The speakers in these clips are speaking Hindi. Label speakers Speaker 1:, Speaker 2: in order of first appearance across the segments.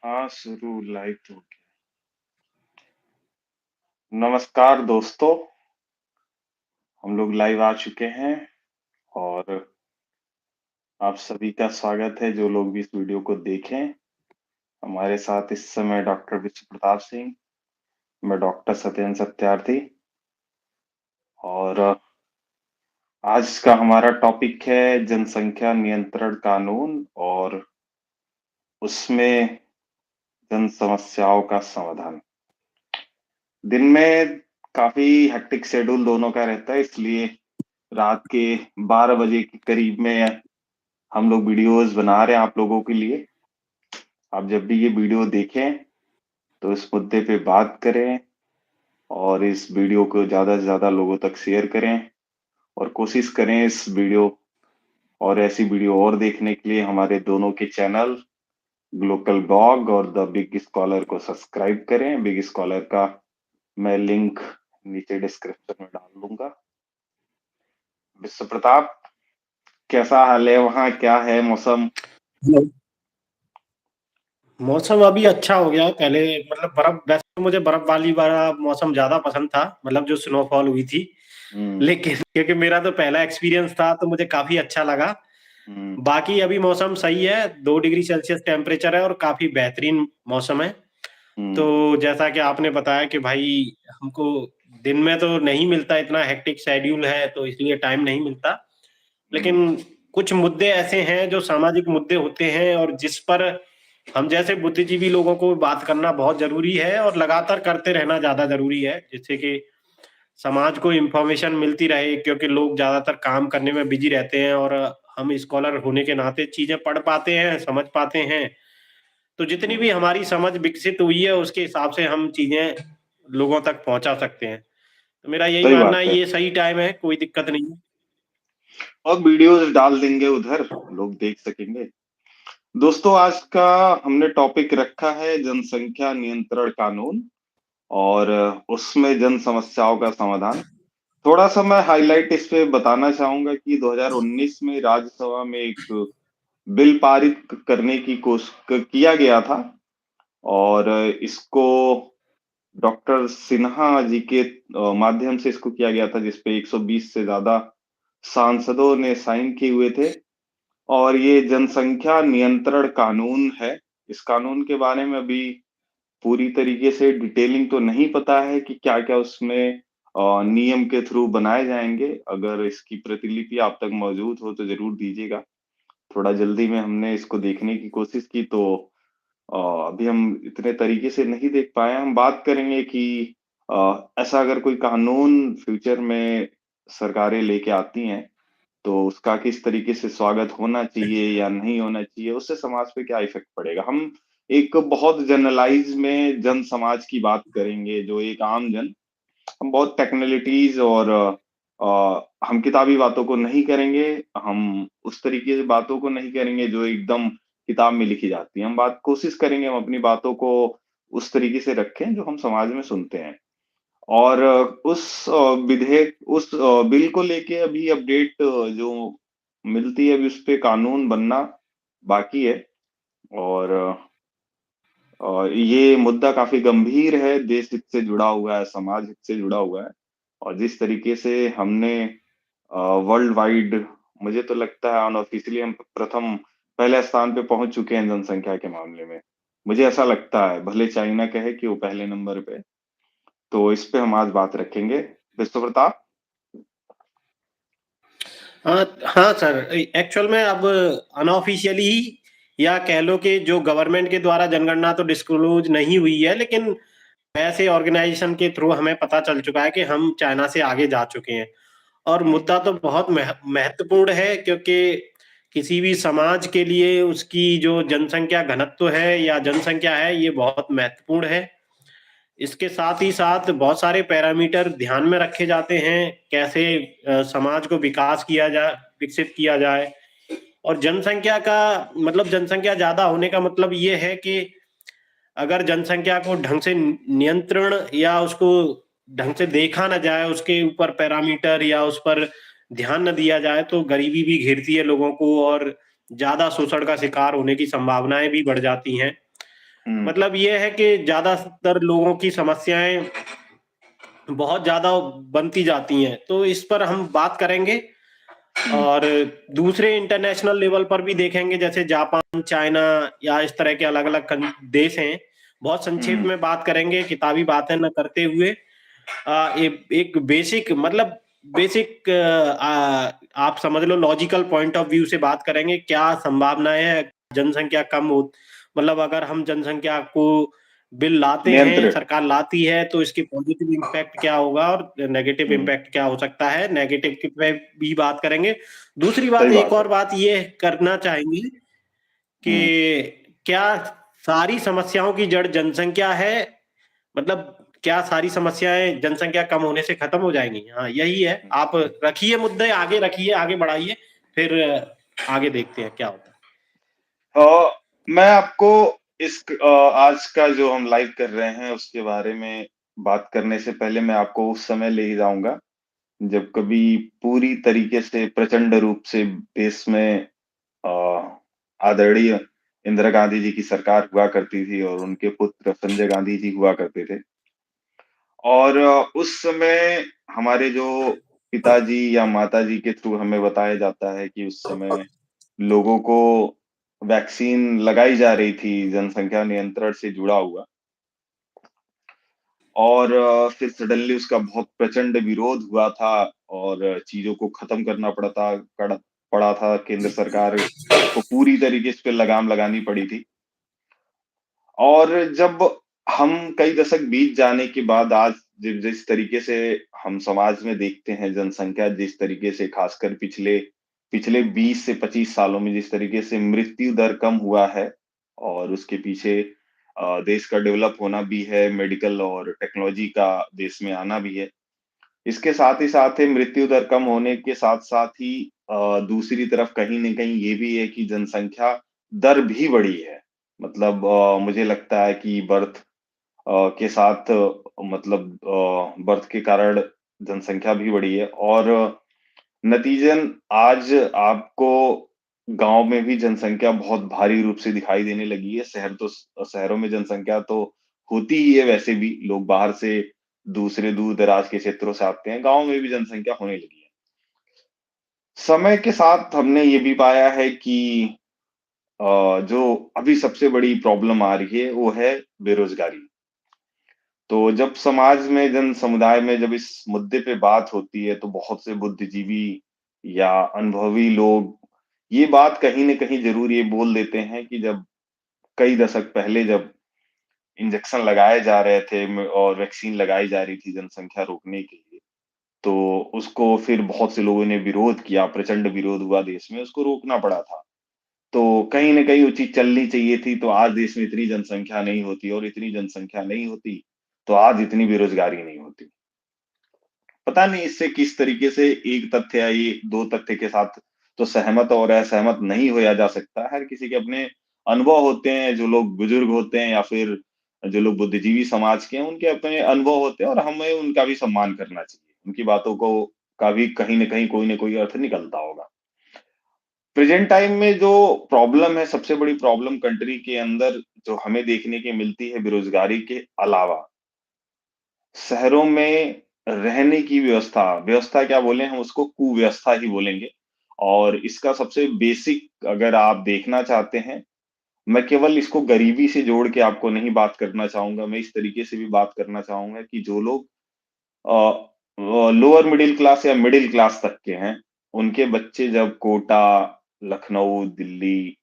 Speaker 1: हाँ, शुरू लाइव हो गया। नमस्कार दोस्तों, हम लोग लाइव आ चुके हैं और आप सभी का स्वागत है जो लोग भी इस वीडियो को देखें। हमारे साथ इस समय डॉक्टर विश्व प्रताप सिंह, मैं डॉक्टर सत्येंद्र सत्यार्थी और आज का हमारा टॉपिक है जनसंख्या नियंत्रण कानून और उसमें जन समस्याओं का समाधान। दिन में काफी हेक्टिक शेड्यूल दोनों का रहता है, इसलिए रात के 12 बजे के करीब में हम लोग वीडियोस बना रहे हैं आप लोगों के लिए। आप जब भी ये वीडियो देखें तो इस मुद्दे पे बात करें और इस वीडियो को ज्यादा से ज्यादा लोगों तक शेयर करें और कोशिश करें इस वीडियो और ऐसी वीडियो और देखने के लिए हमारे दोनों के चैनल ग्लोकल ब्लॉग और द बिग स्कॉलर को सब्सक्राइब करें। बिग स्कॉलर का मैं लिंक नीचे डिस्क्रिप्शन में डाल दूंगा। विश्व प्रताप, कैसा हाल है? वहाँ क्या है मौसम?
Speaker 2: हेलो। मौसम अभी अच्छा हो गया है। पहले मतलब बर्फ, वैसे तो मुझे बर्फ वाली वाला मौसम ज्यादा पसंद था, मतलब जो स्नोफॉल हुई थी।
Speaker 1: हम्म।
Speaker 2: लेकिन क्योंकि मेरा तो पहला एक्सपीरियंस था तो मुझे काफी अच्छा लगा।
Speaker 1: हम्म।
Speaker 2: बाकी अभी मौसम सही है, 2 डिग्री सेल्सियस टेम्परेचर है और काफी बेहतरीन मौसम है।
Speaker 1: हम्म।
Speaker 2: तो जैसा कि आपने बताया कि भाई हमको दिन में तो नहीं मिलता, इतना हेक्टिक शेड्यूल है तो इसलिए टाइम नहीं मिलता।
Speaker 1: हम्म।
Speaker 2: लेकिन कुछ मुद्दे ऐसे हैं जो सामाजिक मुद्दे होते हैं और जिस पर हम जैसे बुद्धिजीवी लोगों को बात करना बहुत जरूरी है और लगातार करते रहना ज्यादा जरूरी है, जिससे कि समाज को इंफॉर्मेशन मिलती रहे, क्योंकि लोग ज्यादातर काम करने में बिजी रहते हैं और हम स्कॉलर होने के नाते चीजें पढ़ पाते हैं, समझ पाते हैं। तो जितनी
Speaker 1: हम्म।
Speaker 2: भी हमारी समझ विकसित हुई है उसके हिसाब से हम चीजें लोगों तक पहुंचा सकते हैं। तो मेरा यही
Speaker 1: सही
Speaker 2: मानना
Speaker 1: बात
Speaker 2: है,
Speaker 1: है।
Speaker 2: ये सही टाइम है, कोई दिक्कत नहीं है।
Speaker 1: और वीडियोस डाल देंगे उधर, लोग देख सकेंगे। दोस्तों, आज का हमने टॉपिक रखा है जनसंख्या नियंत्रण कानून और उसमें जन समस्याओं का समाधान। थोड़ा सा मैं हाईलाइट इस पे बताना चाहूंगा कि 2019 में राज्यसभा में एक बिल पारित करने की कोशिश किया गया था और इसको डॉक्टर सिन्हा जी के माध्यम से इसको किया गया था, जिसपे 120 से ज्यादा सांसदों ने साइन किए हुए थे। और ये जनसंख्या नियंत्रण कानून है। इस कानून के बारे में अभी पूरी तरीके से डिटेलिंग तो नहीं पता है कि क्या क्या उसमें नियम के थ्रू बनाए जाएंगे। अगर इसकी प्रतिलिपि आप तक मौजूद हो तो जरूर दीजिएगा। थोड़ा जल्दी में हमने इसको देखने की कोशिश की तो अभी हम इतने तरीके से नहीं देख पाए। हम बात करेंगे कि ऐसा अगर कोई कानून फ्यूचर में सरकारें लेके आती हैं तो उसका किस तरीके से स्वागत होना चाहिए या नहीं होना चाहिए, उससे समाज पे क्या इफेक्ट पड़ेगा। हम एक बहुत जनरलाइज में जन समाज की बात करेंगे, जो एक आम जन। हम बहुत टेक्निकलिटीज और हम किताबी बातों को नहीं करेंगे। हम उस तरीके से बातों को नहीं करेंगे जो एकदम किताब में लिखी जाती है। हम बात कोशिश करेंगे हम अपनी बातों को उस तरीके से रखें जो हम समाज में सुनते हैं। और उस विधेयक, उस बिल को लेके अभी अपडेट जो मिलती है, अभी उस पे कानून बनना बाकी है। और ये मुद्दा काफी गंभीर है, देश हित से जुड़ा हुआ है, समाज हित से जुड़ा हुआ है। और जिस तरीके से हमने वर्ल्ड वाइड, मुझे तो लगता है अनऑफिशियली हम प्रथम पहले स्थान पे पहुंच चुके हैं जनसंख्या के मामले में। मुझे ऐसा लगता है, भले चाइना कहे कि वो पहले नंबर पे। तो इस पे हम आज बात रखेंगे। विश्व प्रताप।
Speaker 2: हाँ हाँ सर, एक्चुअल में अब अनऑफिशियली या कह लो कि जो गवर्नमेंट के द्वारा जनगणना तो डिस्क्लोज नहीं हुई है, लेकिन ऐसे ऑर्गेनाइजेशन के थ्रू हमें पता चल चुका है कि हम चाइना से आगे जा चुके हैं। और
Speaker 1: हम्म।
Speaker 2: मुद्दा तो बहुत महत्वपूर्ण है, क्योंकि किसी भी समाज के लिए उसकी जो जनसंख्या घनत्व है या जनसंख्या है, ये बहुत महत्वपूर्ण है। इसके साथ ही साथ बहुत सारे पैरामीटर ध्यान में रखे जाते हैं, कैसे समाज को विकास किया जाए, विकसित किया जाए। और जनसंख्या का मतलब, जनसंख्या ज्यादा होने का मतलब ये है कि अगर जनसंख्या को ढंग से नियंत्रण या उसको ढंग से देखा ना जाए, उसके ऊपर पैरामीटर या उस पर ध्यान न दिया जाए, तो गरीबी भी घेरती है लोगों को और ज्यादा शोषण का शिकार होने की संभावनाएं भी बढ़ जाती हैं। मतलब ये है कि ज्यादातर लोगों की समस्याएं बहुत ज्यादा बनती जाती हैं, तो इस पर हम बात करेंगे। और दूसरे इंटरनेशनल लेवल पर भी देखेंगे, जैसे जापान, चाइना या इस तरह के अलग अलग देश हैं। बहुत संक्षेप में बात करेंगे, किताबी बातें न करते हुए। एक बेसिक, मतलब बेसिक, आप समझ लो लॉजिकल पॉइंट ऑफ व्यू से बात करेंगे। क्या संभावनाएं है जनसंख्या कम हो, मतलब अगर हम जनसंख्या को बिल लाते हैं,
Speaker 1: नियंत्रित।
Speaker 2: सरकार लाती है, तो इसके पॉजिटिव इम्पैक्ट क्या होगा और नेगेटिव
Speaker 1: हम्म।
Speaker 2: इम्पैक्ट क्या हो सकता है। नेगेटिव की पे भी बात करेंगे। दूसरी बात,
Speaker 1: सही
Speaker 2: एक
Speaker 1: बात है।
Speaker 2: और बात ये करना चाहेंगे
Speaker 1: हम्म।
Speaker 2: कि क्या सारी समस्याओं की जड़ जनसंख्या है, मतलब क्या सारी समस्याएं जनसंख्या कम होने से खत्म हो जाएंगी? हाँ, यही है। आप रखिए मुद्दे, आगे रखिए, आगे बढ़ाइए, फिर आगे देखते हैं क्या होता है।
Speaker 1: मैं आपको आज का जो हम लाइव कर रहे हैं उसके बारे में बात करने से पहले मैं आपको उस समय ले जाऊंगा जब कभी पूरी तरीके से प्रचंड रूप से देश में अ, आदरणीय इंदिरा गांधी जी की सरकार हुआ करती थी और उनके पुत्र संजय गांधी जी हुआ करते थे। और उस समय हमारे जो पिताजी या माताजी के थ्रू हमें बताया जाता है कि उस समय लोगों को वैक्सीन लगाई जा रही थी जनसंख्या नियंत्रण से जुड़ा हुआ। और फिर सडनली उसका बहुत प्रचंड विरोध हुआ था और चीजों को खत्म करना पड़ा था। केंद्र सरकार को पूरी तरीके से इस पे लगाम लगानी पड़ी थी। और जब हम कई दशक बीत जाने के बाद आज जिस तरीके से हम समाज में देखते हैं जनसंख्या जिस तरीके से, खासकर पिछले पिछले 20 से 25 सालों में जिस तरीके से मृत्यु दर कम हुआ है, और उसके पीछे देश का डेवलप होना भी है, मेडिकल और टेक्नोलॉजी का देश में आना भी है। इसके साथ ही साथ ही मृत्यु दर कम होने के साथ साथ ही दूसरी तरफ कहीं न कहीं ये भी है कि जनसंख्या दर भी बढ़ी है। मतलब मुझे लगता है कि के साथ मतलब बर्थ के कारण जनसंख्या भी बढ़ी है। और नतीजन आज आपको गांव में भी जनसंख्या बहुत भारी रूप से दिखाई देने लगी है। शहरों में जनसंख्या तो होती ही है, वैसे भी लोग बाहर से दूसरे दूर दराज के क्षेत्रों से आते हैं, गांव में भी जनसंख्या होने लगी है। समय के साथ हमने ये भी पाया है कि जो अभी सबसे बड़ी प्रॉब्लम आ रही है वो है बेरोजगारी। तो जब समाज में, जन समुदाय में जब इस मुद्दे पे बात होती है तो बहुत से बुद्धिजीवी या अनुभवी लोग ये बात कहीं न कहीं ज़रूर ये बोल देते हैं कि जब कई दशक पहले जब इंजेक्शन लगाए जा रहे थे और वैक्सीन लगाई जा रही थी जनसंख्या रोकने के लिए, तो उसको फिर बहुत से लोगों ने विरोध किया, प्रचंड विरोध हुआ देश में, उसको रोकना पड़ा था। तो कहीं न कहीं वो चीज़ चलनी चाहिए थी, तो आज देश में इतनी जनसंख्या नहीं होती, और इतनी जनसंख्या नहीं होती, तो आज इतनी बेरोज़गारी नहीं होती। पता नहीं इससे किस तरीके से एक तथ्य या ये 2 तथ्य के साथ तो सहमत और असहमत नहीं होया जा सकता। हर किसी के अपने अनुभव होते हैं, जो लोग बुजुर्ग होते हैं या फिर जो लोग बुद्धिजीवी समाज के हैं, उनके अपने अनुभव होते हैं और हमें उनका भी सम्मान करना चाहिए। उनकी बातों को का भी कहीं न कहीं कोई न कोई अर्थ निकलता होगा। प्रेजेंट टाइम में जो प्रॉब्लम है, सबसे बड़ी प्रॉब्लम कंट्री के अंदर जो हमें देखने की मिलती है बेरोज़गारी के अलावा, शहरों में रहने की व्यवस्था, व्यवस्था क्या बोलें, हम उसको कुव्यवस्था ही बोलेंगे। और इसका सबसे बेसिक अगर आप देखना चाहते हैं, मैं केवल इसको गरीबी से जोड़ के आपको नहीं बात करना चाहूँगा, मैं इस तरीके से भी बात करना चाहूँगा कि जो लोग लोअर मिडिल क्लास या मिडिल क्लास तक के हैं, उनके बच्चे जब कोटा, लखनऊ, दिल्ली,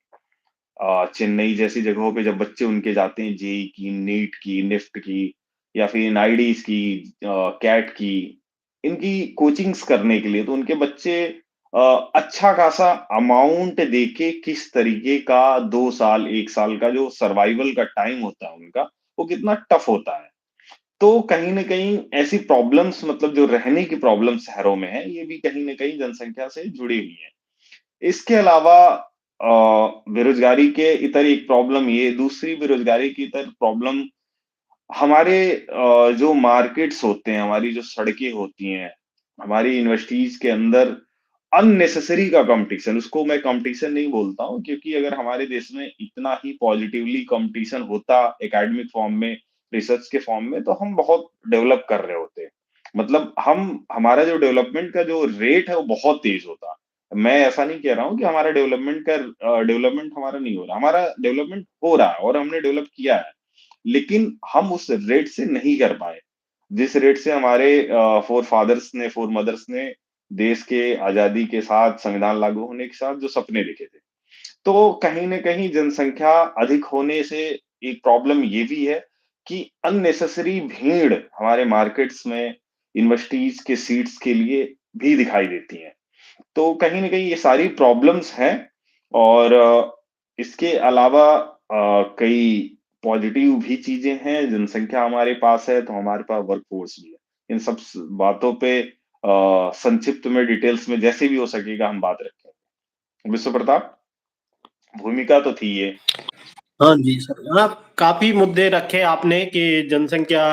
Speaker 1: चेन्नई जैसी जगहों पे जब बच्चे उनके जाते हैं, जेईई की, नीट की, निफ्ट की या फिर इन आईआईटीज की, कैट की, इनकी कोचिंग्स करने के लिए, तो उनके बच्चे अ, अच्छा खासा अमाउंट देके किस तरीके का 2 साल, 1 साल का जो सर्वाइवल का टाइम होता है उनका, वो कितना टफ होता है। तो कहीं न कहीं ऐसी प्रॉब्लम्स, मतलब जो रहने की प्रॉब्लम शहरों में है, ये भी कहीं न कहीं जनसंख्या से जुड़ी हुई है। इसके अलावा बेरोज़गारी के इतर एक प्रॉब्लम, ये दूसरी बेरोज़गारी की इतर प्रॉब्लम हमारे जो मार्केट्स होते हैं, हमारी जो सड़कें होती हैं, हमारी यूनिवर्सिटीज़ के अंदर अननेसेसरी का कंपटीशन, उसको मैं कंपटीशन नहीं बोलता हूँ, क्योंकि अगर हमारे देश में इतना ही पॉजिटिवली कंपटीशन होता एकेडमिक फॉर्म में, रिसर्च के फॉर्म में, तो हम बहुत डेवलप कर रहे होते। मतलब हम हमारा जो डेवलपमेंट का जो रेट है वो बहुत तेज होता। मैं ऐसा नहीं कह रहा हूँ कि हमारा डेवलपमेंट हमारा नहीं हो रहा, हमारा डेवलपमेंट हो रहा है और हमने डेवलप किया है, लेकिन हम उस रेट से नहीं कर पाए, जिस रेट से हमारे फोर फादर्स ने, फोर मदर्स ने देश के आजादी के साथ, संविधान लागू होने के साथ जो सपने देखे थे। तो कहीं न कहीं जनसंख्या अधिक होने से एक प्रॉब्लम ये भी है कि अननेसेसरी भीड़ हमारे मार्केट्स में यूनिवर्सिटीज़ के सीट्स के लिए भी दिखाई देती है। तो कहीं न कहीं ये सारी प्रॉब्लम्स हैं, और इसके अलावा कई पॉजिटिव भी चीज़ें हैं, जनसंख्या हमारे पास है, तो हमारे पास वर्कफ़ोर्स भी है। इन सब स बातों पे संक्षिप्त में, डिटेल्स में जैसे भी हो सकेगा हम बात रखेंगे। विश्व प्रताप, भूमिका तो थी ये।
Speaker 2: हाँ जी सर, हाँ काफी मुद्दे रखे आपने कि जनसंख्या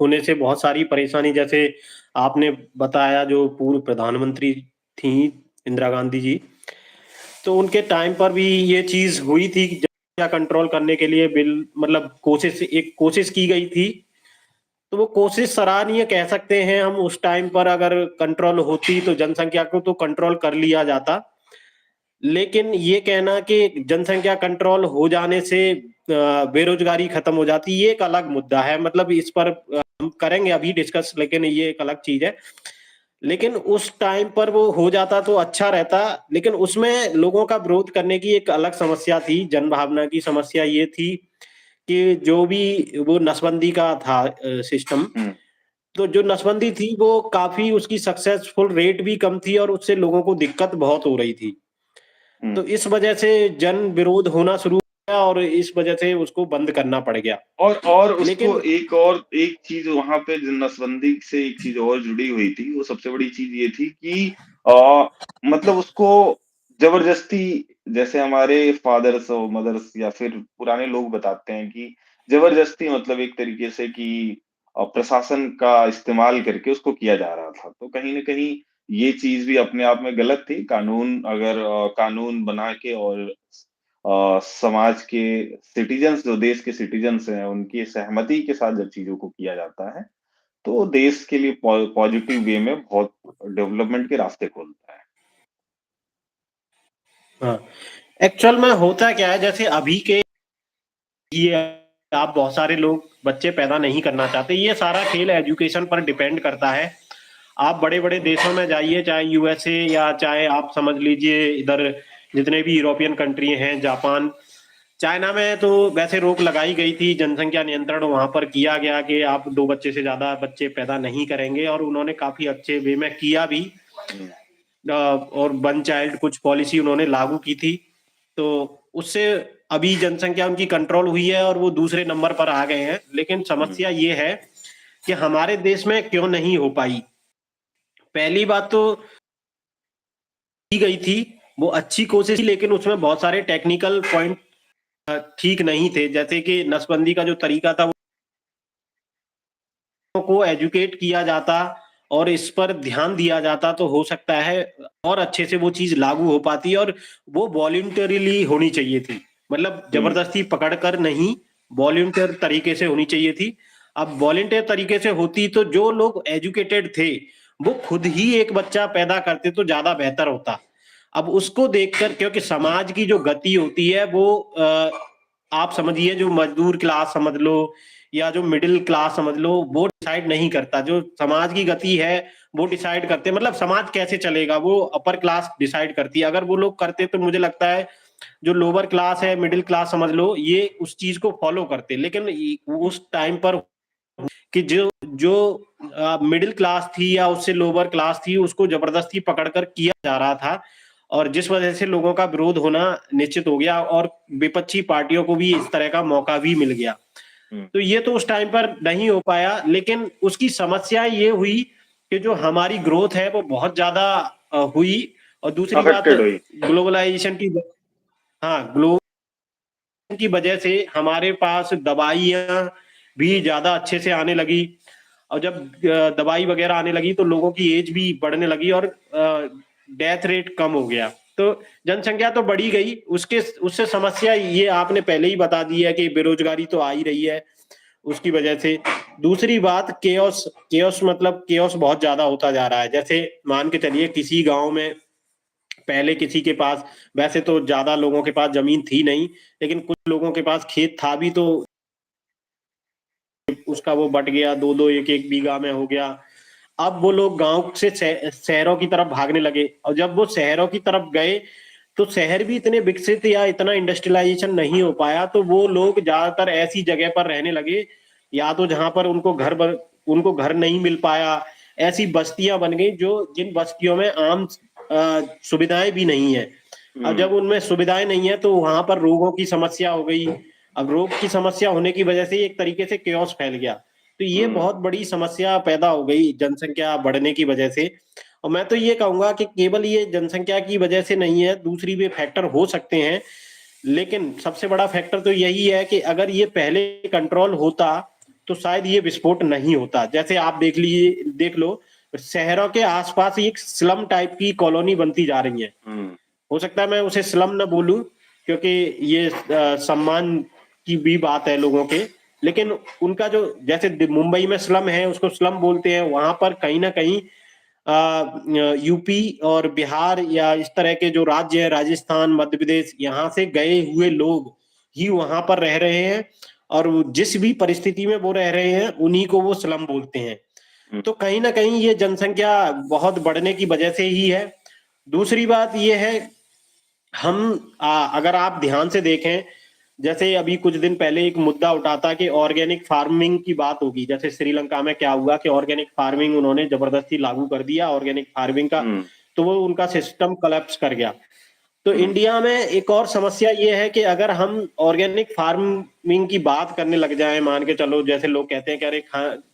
Speaker 2: होने से बहुत सारी परेशानी, जैसे आपने बताया जो पूर्व प्रधानमंत्री थी इंदिरा गांधी जी, तो उनके टाइम पर भी ये चीज हुई थी कि जनसंख्या कंट्रोल करने के लिए बिल मतलब कोशिश की गई थी। तो वो कोशिश सराहनीय कह सकते हैं हम। उस टाइम पर अगर कंट्रोल होती तो जनसंख्या को तो कंट्रोल कर लिया जाता, लेकिन ये कहना कि जनसंख्या कंट्रोल हो जाने से बेरोजगारी खत्म हो जाती, ये एक अलग मुद्दा है। मतलब इस पर हम करेंगे अभी डिस्कस, लेकिन ये एक अलग चीज है। लेकिन उस टाइम पर वो हो जाता तो अच्छा रहता, लेकिन उसमें लोगों का विरोध करने की एक अलग समस्या थी। जन भावना की समस्या ये थी कि जो भी वो नसबंदी का था सिस्टम,
Speaker 1: हुँ,
Speaker 2: तो जो नसबंदी थी वो काफी उसकी सक्सेसफुल रेट भी कम थी और उससे लोगों को दिक्कत बहुत हो रही थी।
Speaker 1: हुँ।
Speaker 2: तो इस वजह से जन विरोध होना शुरू हुआ और इस वजह से उसको बंद करना पड़ गया।
Speaker 1: और उसको
Speaker 2: लेकिन
Speaker 1: एक चीज़ वहाँ पे जो नसबंदी से एक चीज़ और जुड़ी हुई थी, वो सबसे बड़ी चीज़ ये थी कि मतलब उसको ज़बरदस्ती, जैसे हमारे फादर्स और मदर्स या फिर पुराने लोग बताते हैं कि ज़बरदस्ती, मतलब एक तरीके से कि प्रशासन का इस्तेमाल करके उसको किया जा रहा था। तो कहीं न कहीं ये चीज़ भी अपने आप में गलत थी। कानून बना के और समाज के सिटीजन्स, जो देश के सिटीजन्स हैं, उनकी सहमति के साथ जब चीज़ों को किया जाता है, तो देश के लिए पॉजिटिव वे में बहुत डेवलपमेंट के रास्ते खोलता है।
Speaker 2: हाँ, एक्चुअल में होता क्या है, जैसे अभी के ये आप बहुत सारे लोग बच्चे पैदा नहीं करना चाहते, ये सारा खेल एजुकेशन पर डिपेंड करता है। आप बड़े-बड़े देशों में जाइए, चाहे यूएसए या चाहे आप समझ लीजिए इधर जितने भी यूरोपियन कंट्री हैं, जापान, चाइना में तो वैसे रोक लगाई गई थी, जनसंख्या नियंत्रण वहां पर किया गया कि आप 2 बच्चे से ज्यादा बच्चे पैदा नहीं करेंगे, और उन्होंने काफी अच्छे वे में किया भी।
Speaker 1: हुँ,
Speaker 2: और वन चाइल्ड कुछ पॉलिसी उन्होंने लागू की थी, तो उससे अभी जनसंख्या उनकी कंट्रोल हुई है और वो दूसरे नंबर पर आ गए हैं। लेकिन
Speaker 1: हुँ,
Speaker 2: समस्या ये है कि हमारे देश में क्यों नहीं हो पाई। पहली बात तो की गई थी, वो अच्छी कोशिश थी, लेकिन उसमें बहुत सारे टेक्निकल पॉइंट ठीक नहीं थे। जैसे कि नसबंदी का जो तरीका था, को एजुकेट किया जाता और इस पर ध्यान दिया जाता तो हो सकता है और अच्छे से वो चीज लागू हो पाती, और वो वॉलंटरीली होनी चाहिए थी। मतलब
Speaker 1: हुँ,
Speaker 2: जबरदस्ती पकड़कर नहीं, वॉलंटियर तरीके से होनी चाहिए थी। अब वॉलंटियर तरीके से होती तो जो लोग एजुकेटेड थे वो खुद ही एक बच्चा पैदा करते तो ज्यादा बेहतर होता। अब उसको देखकर, क्योंकि समाज की जो गति होती है वो आप समझिए जो मजदूर क्लास समझ लो या जो मिडिल क्लास समझ लो, वो डिसाइड नहीं करता। जो समाज की गति है वो डिसाइड करते, मतलब समाज कैसे चलेगा वो अपर क्लास डिसाइड करती है। अगर वो लोग करते तो मुझे लगता है जो लोअर क्लास है, मिडिल क्लास समझ लो, ये उस चीज को फॉलो करते। लेकिन
Speaker 1: हुँ,
Speaker 2: उस टाइम पर कि जो जो मिडिल क्लास थी या उससे लोअर क्लास थी, उसको जबरदस्ती पकड़कर किया जा रहा था, और जिस वजह से लोगों का विरोध होना निश्चित हो गया और विपक्षी पार्टियों को भी इस तरह का मौका भी मिल गया।
Speaker 1: हुँ,
Speaker 2: तो ये तो उस टाइम पर नहीं हो पाया, लेकिन उसकी समस्या ये हुई कि जो हमारी ग्रोथ है वो बहुत ज्यादा हुई। और दूसरी बात,
Speaker 1: अफेक्टेड हुई।
Speaker 2: ग्लोबलाइजेशन की, हाँ ग्लोबलाइजेशन की वजह से हमारे पास दवाइयाँ भी ज्यादा अच्छे से आने लगी। और जब दवाई वगैरह आने लगी तो लोगों की एज भी बढ़ने लगी, और डेथ रेट कम हो गया। तो जनसंख्या तो बढ़ी गई, उसके उससे समस्या ये आपने पहले ही बता दी है कि बेरोजगारी तो आ ही रही है उसकी वजह से। दूसरी बात केओस, केओस मतलब केओस बहुत ज्यादा होता जा रहा है। जैसे मान के चलिए किसी गांव में पहले किसी के पास, वैसे तो ज्यादा लोगों के पास जमीन थी नहीं, लेकिन कुछ लोगों के पास खेत था भी, तो उसका वो बट गया, दो दो एक एक बीघा में हो गया। अब वो लोग गांव से शहरों की तरफ भागने लगे, और जब वो शहरों की तरफ गए तो शहर भी इतने विकसित या इतना इंडस्ट्रियलाइजेशन नहीं हो पाया, तो वो लोग ज्यादातर ऐसी जगह पर रहने लगे, या तो जहां पर उनको घर नहीं मिल पाया, ऐसी बस्तियां बन गई जो जिन बस्तियों में आम सुविधाएं भी नहीं है। अब जब उनमें सुविधाएं नहीं है तो वहां पर रोगों की समस्या हो गई। अब रोग की समस्या होने की वजह से एक तरीके से केओस फैल गया। तो ये बहुत बड़ी समस्या पैदा हो गई जनसंख्या बढ़ने की वजह से। और मैं तो ये कहूंगा कि केवल ये जनसंख्या की वजह से नहीं है, दूसरी भी फैक्टर हो सकते हैं, लेकिन सबसे बड़ा फैक्टर तो यही है कि अगर ये पहले कंट्रोल होता तो शायद ये विस्फोट नहीं होता। जैसे आप देख लो, शहरों के आसपास एक स्लम टाइप की कॉलोनी बनती जा रही है। हो सकता है मैं उसे स्लम ना बोलूं, क्योंकि ये सम्मान की भी बात है लोगों के, लेकिन उनका जो, जैसे मुंबई में स्लम है उसको स्लम बोलते हैं, वहां पर कहीं ना कहीं यूपी और बिहार या इस तरह के जो राज्य है, राजस्थान, मध्य प्रदेश, यहाँ से गए हुए लोग ही वहां पर रह रहे हैं, और जिस भी परिस्थिति में वो रह रहे हैं उन्हीं को वो स्लम बोलते हैं। तो कहीं ना कहीं ये जनसंख्या बहुत बढ़ने की वजह से ही है। दूसरी बात ये है, अगर आप ध्यान से देखें, जैसे अभी कुछ दिन पहले एक मुद्दा उठा था कि ऑर्गेनिक फार्मिंग की बात होगी। जैसे श्रीलंका में क्या हुआ कि ऑर्गेनिक फार्मिंग उन्होंने जबरदस्ती लागू कर दिया ऑर्गेनिक फार्मिंग का, तो वो उनका सिस्टम कोलैप्स कर गया। तो इंडिया में एक और समस्या ये है कि अगर हम ऑर्गेनिक फार्मिंग की बात करने लग जाएं, मान के चलो, जैसे लोग कहते हैं कि अरे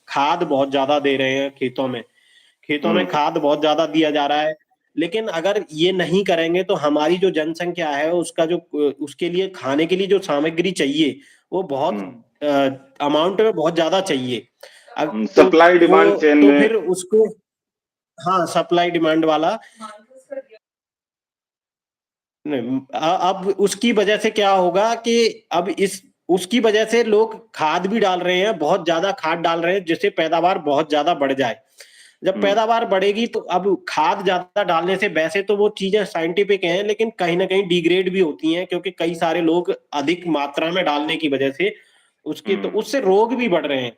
Speaker 2: खाद बहुत ज्यादा दे रहे हैं खेतों में खाद बहुत ज्यादा दिया जा रहा है, लेकिन अगर ये नहीं करेंगे तो हमारी जो जनसंख्या है उसका जो, उसके लिए खाने के लिए जो सामग्री चाहिए वो बहुत अमाउंट में बहुत ज्यादा चाहिए। अब तो
Speaker 1: सप्लाई
Speaker 2: वो,
Speaker 1: डिमांड चेन
Speaker 2: तो
Speaker 1: में।
Speaker 2: फिर उसको, हाँ, सप्लाई डिमांड वाला। नहीं, अब उसकी वजह से क्या होगा कि अब इस उसकी वजह से लोग खाद भी डाल रहे हैं, बहुत ज्यादा खाद डाल रहे हैं, जिससे पैदावार बहुत ज्यादा बढ़ जाए। जब पैदावार बढ़ेगी तो अब खाद ज्यादा डालने से, वैसे तो वो चीजें साइंटिफिक हैं, लेकिन कहीं ना कहीं डिग्रेड भी होती हैं, क्योंकि कई सारे लोग अधिक मात्रा में डालने की वजह से उसके, तो उससे रोग भी बढ़ रहे हैं।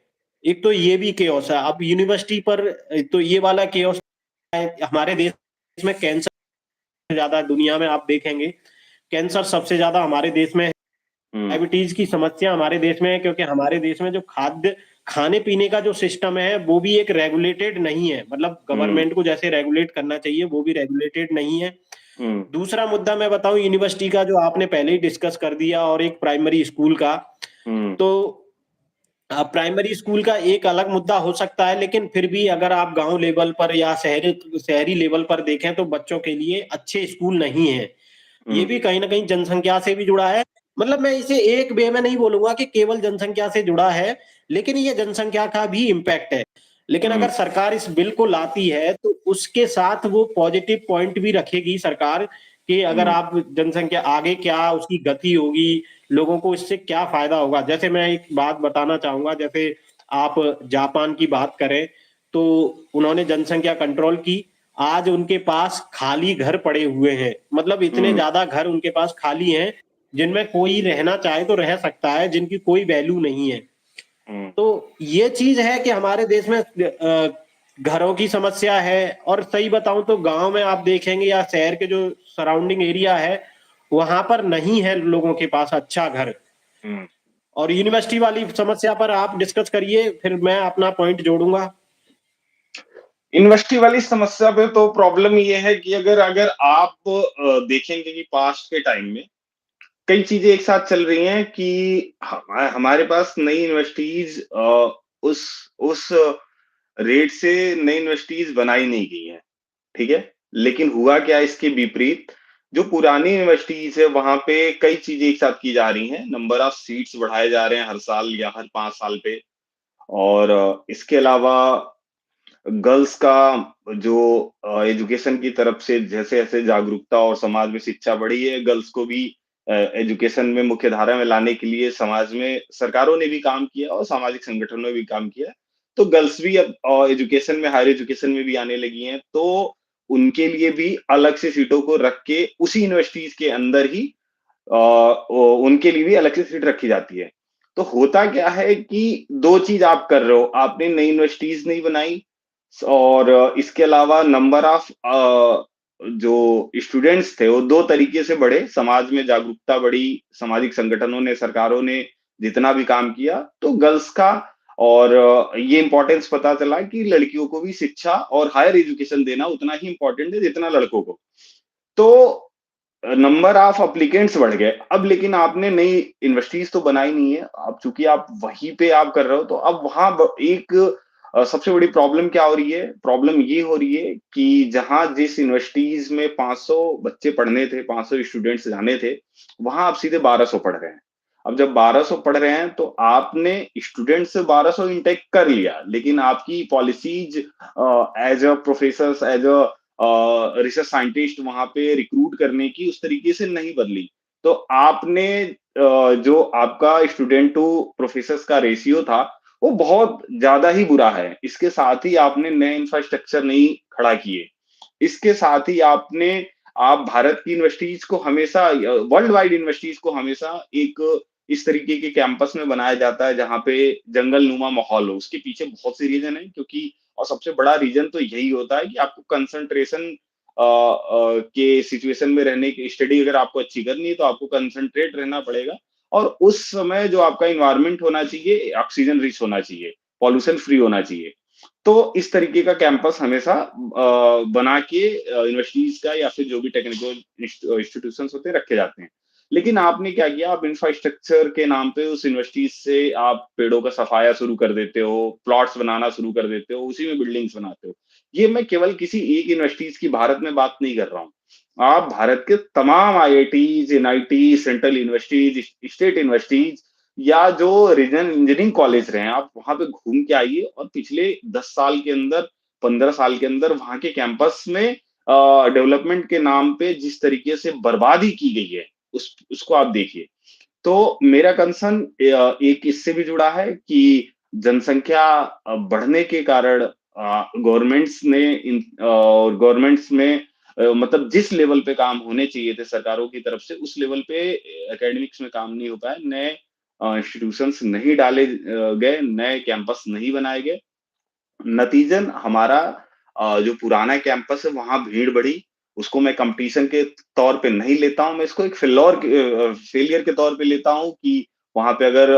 Speaker 2: एक तो ये भी केओस है। अब यूनिवर्सिटी पर तो ये वाला केओस है, हमारे देश में कैंसर ज्यादा, दुनिया में आप देखेंगे कैंसर सबसे ज्यादा हमारे देश में है। डायबिटीज की समस्या हमारे देश में है, क्योंकि हमारे देश में जो खाद्य खाने पीने का जो सिस्टम है वो भी एक रेगुलेटेड नहीं है। मतलब गवर्नमेंट को जैसे रेगुलेट करना चाहिए वो भी रेगुलेटेड नहीं है। दूसरा मुद्दा मैं बताऊं यूनिवर्सिटी का, जो आपने पहले ही डिस्कस कर दिया, और एक प्राइमरी स्कूल का। तो प्राइमरी स्कूल का एक अलग मुद्दा हो सकता है, लेकिन फिर भी अगर आप गांव लेवल पर या शहरी शहरी लेवल पर देखें तो बच्चों के लिए अच्छे स्कूल नहीं है। ये भी कहीं ना कहीं जनसंख्या से भी जुड़ा है। मतलब मैं इसे एक वे में नहीं बोलूंगा कि केवल जनसंख्या से जुड़ा है, लेकिन ये जनसंख्या का भी इम्पैक्ट है। लेकिन अगर सरकार इस बिल को लाती है तो उसके साथ वो पॉजिटिव पॉइंट भी रखेगी सरकार, कि अगर आप जनसंख्या आगे क्या उसकी गति होगी, लोगों को इससे क्या फायदा होगा। जैसे मैं एक बात बताना चाहूंगा, जैसे आप जापान की बात करें तो उन्होंने जनसंख्या कंट्रोल की, आज उनके पास खाली घर पड़े हुए हैं। मतलब इतने ज्यादा घर उनके पास खाली हैं जिनमें कोई रहना चाहे तो रह सकता है, जिनकी कोई वैल्यू नहीं है। तो ये चीज है कि हमारे देश में घरों की समस्या है। और सही बताऊं तो गांव में आप देखेंगे या शहर के जो सराउंडिंग एरिया है वहां पर नहीं है लोगों के पास अच्छा घर। और यूनिवर्सिटी वाली समस्या पर आप डिस्कस करिए, फिर मैं अपना पॉइंट जोड़ूंगा।
Speaker 1: यूनिवर्सिटी वाली समस्या पे तो प्रॉब्लम ये है कि अगर अगर आप देखेंगे कि पास्ट के टाइम में कई चीजें एक साथ चल रही हैं कि हमारे पास नई यूनिवर्सिटीज उस उस रेट से नई यूनिवर्सिटीज बनाई नहीं गई हैं, ठीक है। लेकिन हुआ क्या, इसके विपरीत जो पुरानी यूनिवर्सिटीज है वहां पे कई चीजें एक साथ की जा रही हैं। नंबर ऑफ सीट्स बढ़ाए जा रहे हैं हर साल या हर 5 साल पे। और इसके अलावा गर्ल्स का जो एजुकेशन की तरफ से जैसे ऐसे जागरूकता और समाज में शिक्षा बढ़ी है, गर्ल्स को भी एजुकेशन में मुख्य धारा में लाने के लिए समाज में सरकारों ने भी काम किया और सामाजिक संगठनों ने भी काम किया। तो गर्ल्स भी अब एजुकेशन में, हायर एजुकेशन में भी आने लगी हैं, तो उनके लिए भी अलग से सीटों को रख के उसी यूनिवर्सिटीज़ के अंदर ही उनके लिए भी अलग से सीट रखी जाती है। तो होता क्या है कि 2 चीज़ आप कर रहे हो, आपने नई यूनिवर्सिटीज़ नहीं बनाई और इसके अलावा नंबर ऑफ जो स्टूडेंट्स थे वो 2 तरीके से बढ़े, समाज में जागरूकता बढ़ी, सामाजिक संगठनों ने, सरकारों ने जितना भी काम किया, तो गर्ल्स का और ये इम्पोर्टेंस पता चला कि लड़कियों को भी शिक्षा और हायर एजुकेशन देना उतना ही इम्पोर्टेंट है जितना लड़कों को। तो नंबर ऑफ एप्लीकेंट्स बढ़ गए। अब लेकिन आपने नई यूनिवर्सिटीज़ तो बनाई नहीं है। अब चूँकि आप वहीं पे आप कर रहे हो, तो अब वहाँ ब एक सबसे बड़ी प्रॉब्लम क्या हो रही है? प्रॉब्लम ये हो रही है कि जहाँ जिस यूनिवर्सिटीज़ में 500 बच्चे पढ़ने थे, 500 स्टूडेंट्स जाने थे, वहाँ आप सीधे 1200 पढ़ रहे हैं। अब जब 1200 पढ़ रहे हैं, तो आपने स्टूडेंट से 1200 इनटेक कर लिया, लेकिन आपकी policies as a professors, as a research scientist वहाँ पे रिक्रूट करने की उस तरीके से नहीं बदली। तो आपने जो आपका स्टूडेंट टू प्रोफेसर्स का रेशियो था, वो बहुत ज़्यादा ही बुरा है। इसके साथ ही आपने नए इंफ्रास्ट्रक्चर नहीं खड़ा किए। इसके साथ ही आप भारत की यूनिवर्सिटीज़ को हमेशा वर्ल्ड वाइड यूनिवर्सिटीज़ को हमेशा एक इस तरीके के कैंपस में बनाया जाता है, जहाँ पे जंगलनुमा माहौल हो। उसके पीछे बहुत से रीज़न हैं, क्योंकि और सबसे बड़ा रीज़न तो यही होता है कि आपको कंसंट्रेशन के सिचुएशन में रहने की स्टडी अगर आपको अच्छी करनी है, तो आपको कंसंट्रेट रहना पड़ेगा और उस समय जो आपका एनवायरनमेंट होना चाहिए, ऑक्सीजन रिच होना चाहिए, पॉल्यूशन फ्री होना चाहिए। तो इस तरीके का कैंपस हमेशा बना के यूनिवर्सिटीज़ का या फिर जो भी टेक्निकल इंस्टीट्यूशंस होते हैं, रखे जाते हैं। लेकिन आपने क्या किया, आप इंफ्रास्ट्रक्चर के नाम पे उस यूनिवर्सिटीज़ से आप पेड़ों का सफाया शुरू कर देते हो, प्लॉट्स बनाना शुरू कर देते हो, उसी में बिल्डिंग्स बनाते हो। ये मैं केवल किसी एक यूनिवर्सिटीज़ की भारत में बात नहीं कर रहा हूँ। आप भारत के तमाम IITs, NIT, central universities, state universities या जो रीजनल इंजीनियरिंग कॉलेज रहे हैं, आप वहाँ पे घूम के आइए और पिछले 10 साल के अंदर, 15 साल के अंदर वहाँ के कैंपस में डेवलपमेंट के नाम पे जिस तरीके से बर्बादी की गई है, उसको आप देखिए। तो मेरा कंसर्न एक इससे भी जुड़ा है कि जनसंख्या बढ़ने के कारण गवर्नमेंट्स ने गवर्नमेंट्स में मतलब जिस लेवल पे काम होने चाहिए थे सरकारों की तरफ से, उस लेवल पे एकेडमिक्स में काम नहीं हो पाया। नए इंस्टीट्यूशंस नहीं डाले गए, नए कैंपस नहीं बनाए गए। नतीजन हमारा जो पुराना कैंपस है वहाँ भीड़ बढ़ी, उसको मैं कॉम्पिटिशन के तौर पे नहीं लेता हूँ, मैं इसको एक फेलियर के तौर पे लेता हूँ कि वहाँ पे अगर